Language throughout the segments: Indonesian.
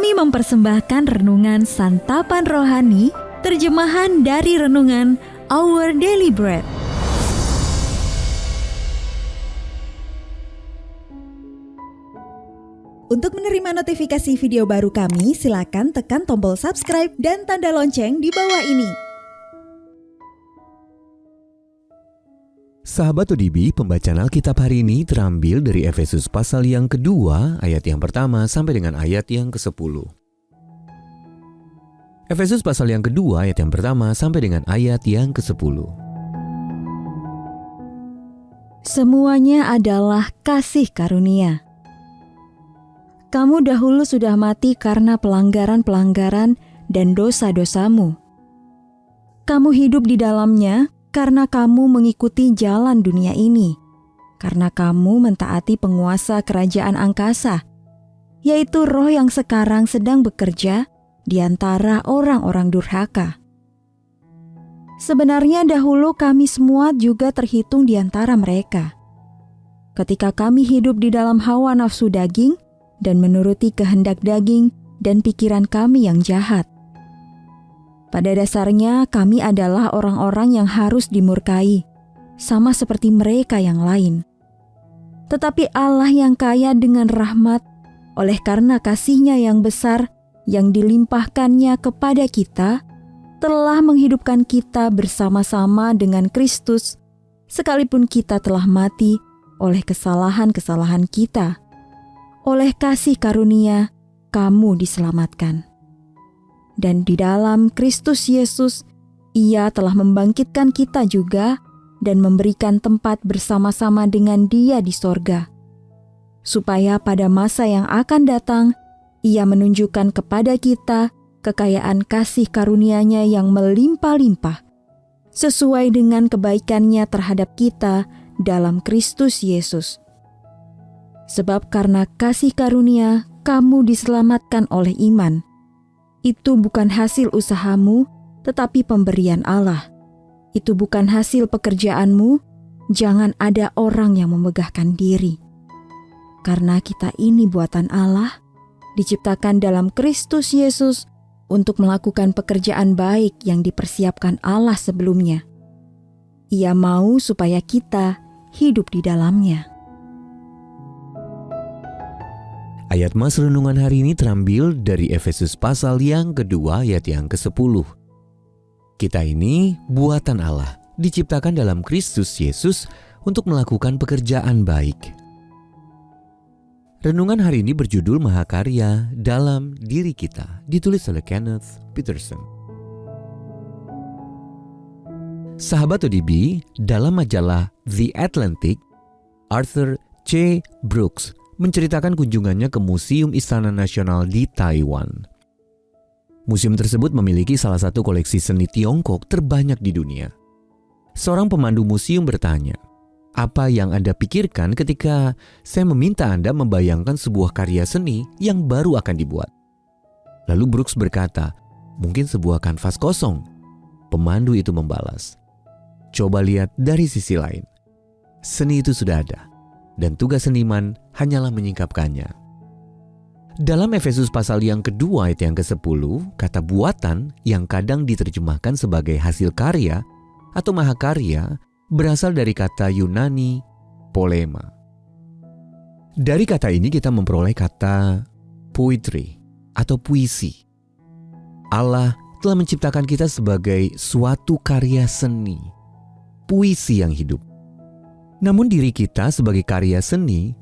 Kami mempersembahkan renungan Santapan Rohani, terjemahan dari renungan Our Daily Bread. Untuk menerima notifikasi video baru kami, silakan tekan tombol subscribe dan tanda lonceng di bawah ini. Sahabat ODB, pembacaan Alkitab hari ini terambil dari Efesus pasal yang kedua, ayat yang pertama sampai dengan ayat yang ke-10. Efesus pasal yang kedua, ayat yang pertama sampai dengan ayat yang ke-10. Semuanya adalah kasih karunia. Kamu dahulu sudah mati karena pelanggaran-pelanggaran dan dosa-dosamu. Kamu hidup di dalamnya karena kamu mengikuti jalan dunia ini, karena kamu mentaati penguasa kerajaan angkasa, yaitu roh yang sekarang sedang bekerja di antara orang-orang durhaka. Sebenarnya dahulu kami semua juga terhitung di antara mereka. Ketika kami hidup di dalam hawa nafsu daging dan menuruti kehendak daging dan pikiran kami yang jahat. Pada dasarnya kami adalah orang-orang yang harus dimurkai, sama seperti mereka yang lain. Tetapi Allah yang kaya dengan rahmat, oleh karena kasih-Nya yang besar yang dilimpahkannya kepada kita, telah menghidupkan kita bersama-sama dengan Kristus, sekalipun kita telah mati oleh kesalahan-kesalahan kita. Oleh kasih karunia, kamu diselamatkan. Dan di dalam Kristus Yesus, Ia telah membangkitkan kita juga dan memberikan tempat bersama-sama dengan Dia di sorga. Supaya pada masa yang akan datang, Ia menunjukkan kepada kita kekayaan kasih karunia-Nya yang melimpah-limpah, sesuai dengan kebaikan-Nya terhadap kita dalam Kristus Yesus. Sebab karena kasih karunia, kamu diselamatkan oleh iman. Itu bukan hasil usahamu, tetapi pemberian Allah. Itu bukan hasil pekerjaanmu, jangan ada orang yang memegahkan diri. Karena kita ini buatan Allah, diciptakan dalam Kristus Yesus untuk melakukan pekerjaan baik yang dipersiapkan Allah sebelumnya. Ia mau supaya kita hidup di dalamnya. Ayat mas renungan hari ini terambil dari Efesus pasal yang kedua, ayat yang ke-10. Kita ini buatan Allah, diciptakan dalam Kristus Yesus untuk melakukan pekerjaan baik. Renungan hari ini berjudul Mahakarya dalam Diri Kita, ditulis oleh Kenneth Peterson. Sahabat ODB, dalam majalah The Atlantic, Arthur C. Brooks menceritakan kunjungannya ke Museum Istana Nasional di Taiwan. Museum tersebut memiliki salah satu koleksi seni Tiongkok terbanyak di dunia. Seorang pemandu museum bertanya, "Apa yang Anda pikirkan ketika saya meminta Anda membayangkan sebuah karya seni yang baru akan dibuat?" Lalu Brooks berkata, "Mungkin sebuah kanvas kosong." Pemandu itu membalas, "Coba lihat dari sisi lain. Seni itu sudah ada, dan tugas seniman hanyalah menyingkapkannya." Dalam Efesus pasal yang kedua ayat yang ke-10, kata buatan yang kadang diterjemahkan sebagai hasil karya atau mahakarya berasal dari kata Yunani polema. Dari kata ini kita memperoleh kata poetry atau puisi. Allah telah menciptakan kita sebagai suatu karya seni, puisi yang hidup. Namun diri kita sebagai karya seni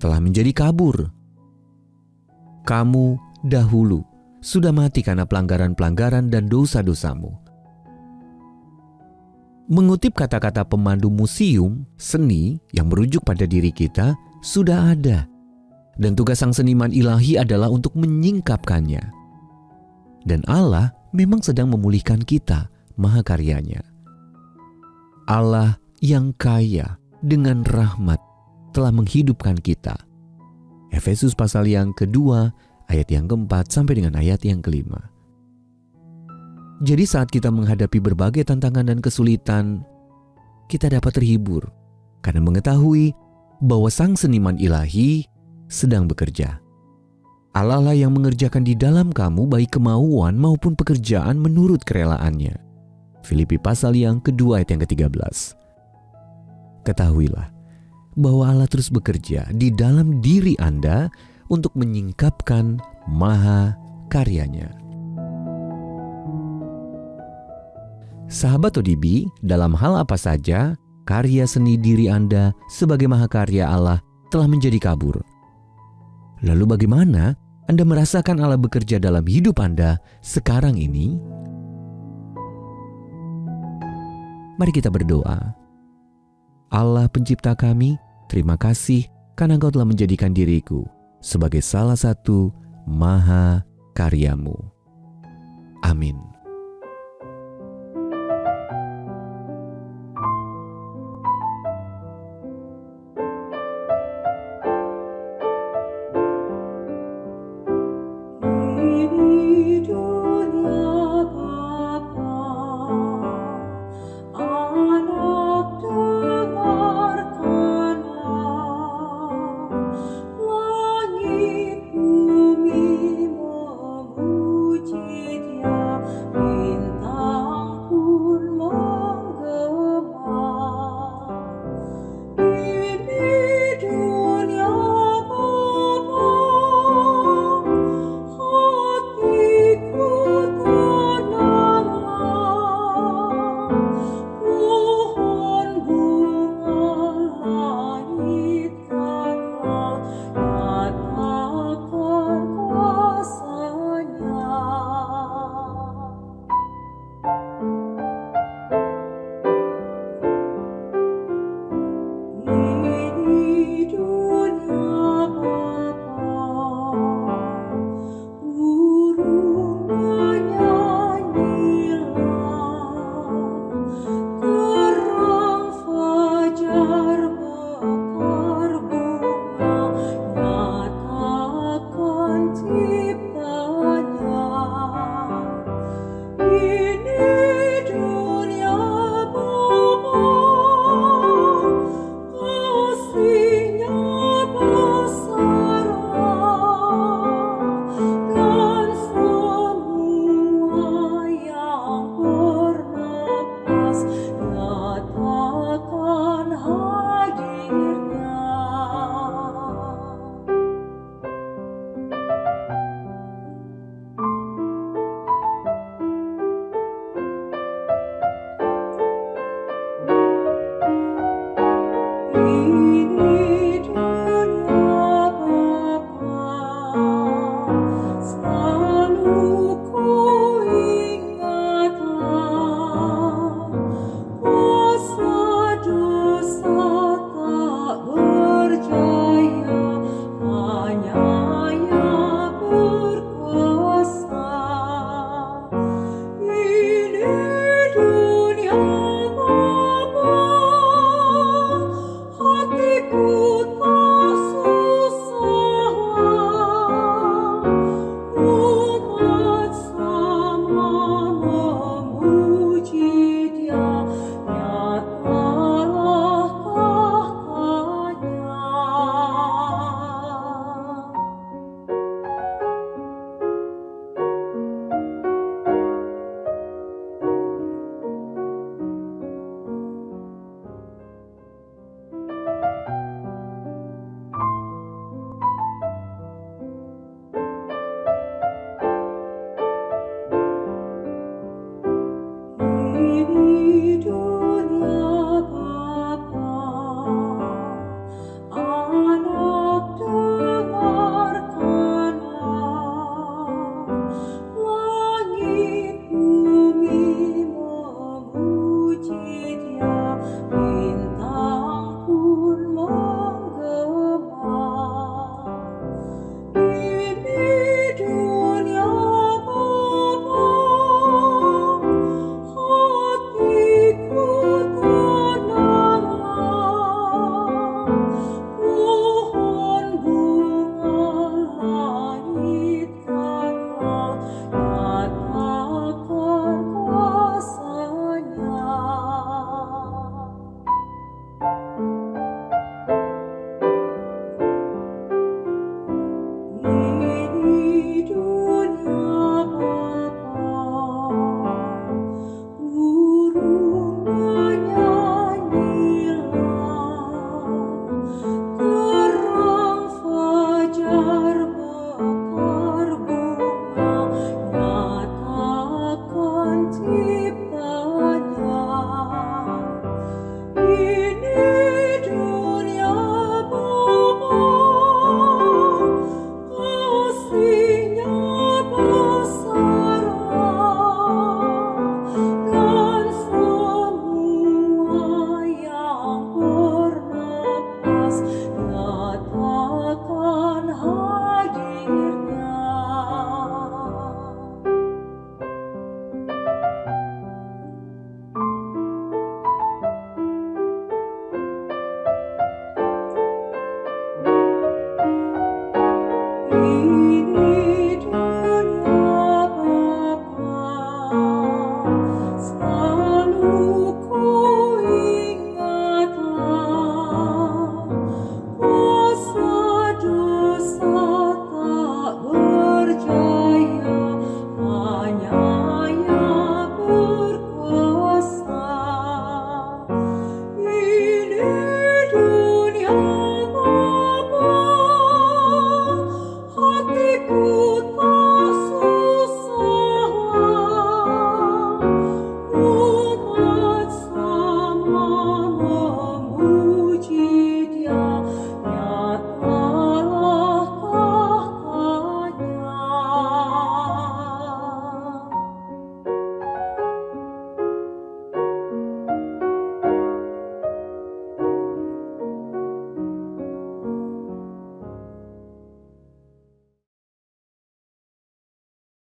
telah menjadi kabur. Kamu dahulu sudah mati karena pelanggaran-pelanggaran dan dosa-dosamu. Mengutip kata-kata pemandu museum seni yang merujuk pada diri kita sudah ada. Dan tugas sang seniman ilahi adalah untuk menyingkapkannya. Dan Allah memang sedang memulihkan kita, mahakaryanya. Allah yang kaya dengan rahmat telah menghidupkan kita. Efesus pasal yang kedua, ayat yang keempat sampai dengan ayat yang kelima. Jadi saat kita menghadapi berbagai tantangan dan kesulitan, kita dapat terhibur karena mengetahui bahwa sang seniman ilahi sedang bekerja. Allah lah yang mengerjakan di dalam kamu baik kemauan maupun pekerjaan menurut kerelaannya. Filipi pasal yang kedua ayat yang ke-13. Ketahuilah bahwa Allah terus bekerja di dalam diri Anda untuk menyingkapkan maha karyanya. Sahabat ODB, dalam hal apa saja, karya seni diri Anda sebagai mahakarya Allah telah menjadi kabur. Lalu bagaimana Anda merasakan Allah bekerja dalam hidup Anda sekarang ini? Mari kita berdoa. Allah pencipta kami, terima kasih karena Engkau telah menjadikan diriku sebagai salah satu maha karyamu. Amin. ini